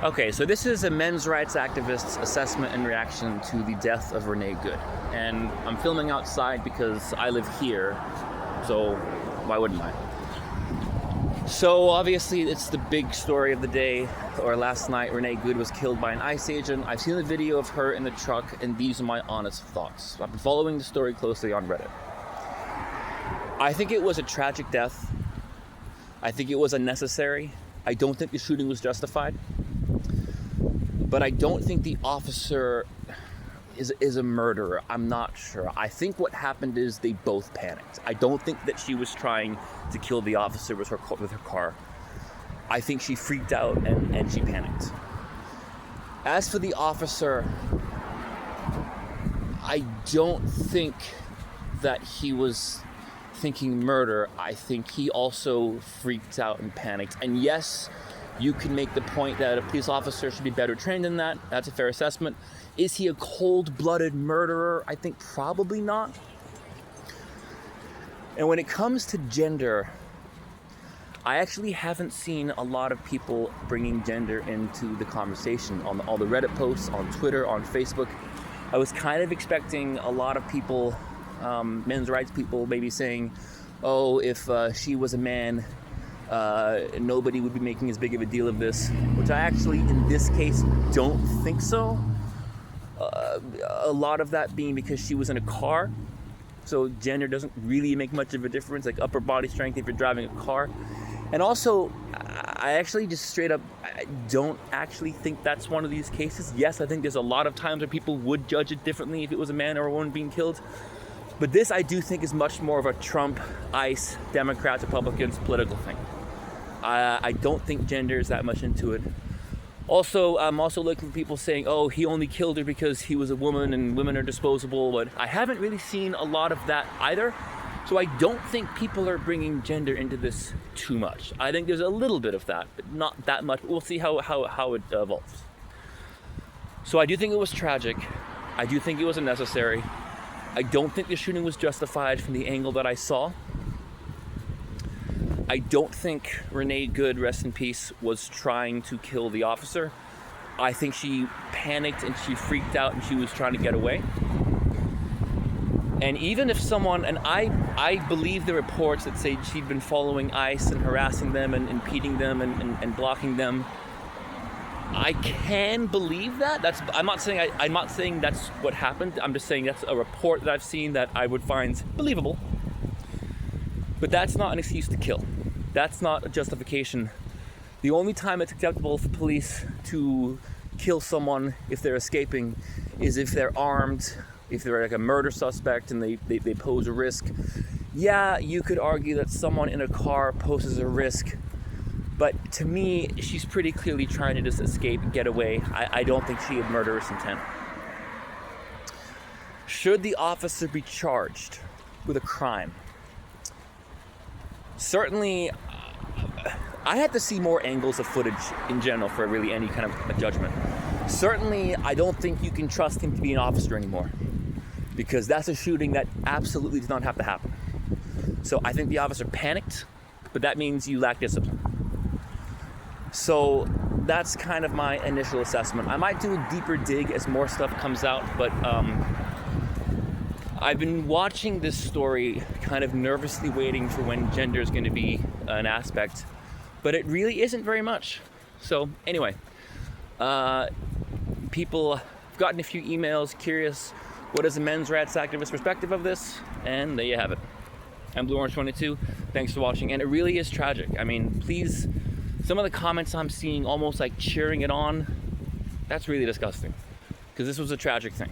Okay, so this is a men's rights activist's assessment and reaction to the death of Renee Good. And I'm filming outside because I live here, so why wouldn't I? So obviously it's the big story of the day, or last night. Renee Good was killed by an ICE agent. I've seen the video of her in the truck, and these are my honest thoughts. I've been following the story closely on Reddit. I think it was a tragic death. I think it was unnecessary. I don't think the shooting was justified. But I don't think the officer is a murderer. I'm not sure. I think what happened is they both panicked. I don't think that she was trying to kill the officer with her car. I think she freaked out and she panicked. As for the officer, I don't think that he was thinking murder. I think he also freaked out and panicked. And yes, you can make the point that a police officer should be better trained than that. That's a fair assessment. Is he a cold-blooded murderer? I think probably not. And when it comes to gender, I actually haven't seen a lot of people bringing gender into the conversation on all the Reddit posts, on Twitter, on Facebook. I was kind of expecting a lot of people, men's rights people, maybe saying, oh, if she was a man, nobody would be making as big of a deal of this, which I actually, in this case, don't think so. A lot of that being because she was in a car, so gender doesn't really make much of a difference, like upper body strength if you're driving a car. And also, I actually just straight up, I don't actually think that's one of these cases. Yes, I think there's a lot of times where people would judge it differently if it was a man or a woman being killed. But this, I do think, is much more of a Trump, ICE, Democrats, Republicans political thing. I don't think gender is that much into it. Also, I'm also looking for people saying, oh, he only killed her because he was a woman and women are disposable. But I haven't really seen a lot of that either. So I don't think people are bringing gender into this too much. I think there's a little bit of that, but not that much. We'll see how it evolves. So I do think it was tragic. I do think it was unnecessary. I don't think the shooting was justified from the angle that I saw. I don't think Renee Good, rest in peace, was trying to kill the officer. I think she panicked and she freaked out and she was trying to get away. And even if someone, and I believe the reports that say she'd been following ICE and harassing them and impeding them and blocking them, I can believe that. I'm not saying that's what happened. I'm just saying that's a report that I've seen that I would find believable. But that's not an excuse to kill. That's not a justification. The only time it's acceptable for police to kill someone if they're escaping is if they're armed, if they're like a murder suspect and they pose a risk. Yeah, you could argue that someone in a car poses a risk, but to me, she's pretty clearly trying to just escape and get away. I don't think she had murderous intent. Should the officer be charged with a crime? Certainly, I had to see more angles of footage in general for really any kind of a judgment. Certainly, I don't think you can trust him to be an officer anymore, because that's a shooting that absolutely did not have to happen. So I think the officer panicked, but that means you lack discipline. So that's kind of my initial assessment. I might do a deeper dig as more stuff comes out, but I've been watching this story kind of nervously waiting for when gender is going to be an aspect, but it really isn't very much. So anyway, people have gotten a few emails curious, what is a men's rights activist perspective of this? And there you have it. I'm Blue Orange 22. Thanks for watching. And it really is tragic. I mean, please, some of the comments I'm seeing almost like cheering it on, that's really disgusting, because this was a tragic thing.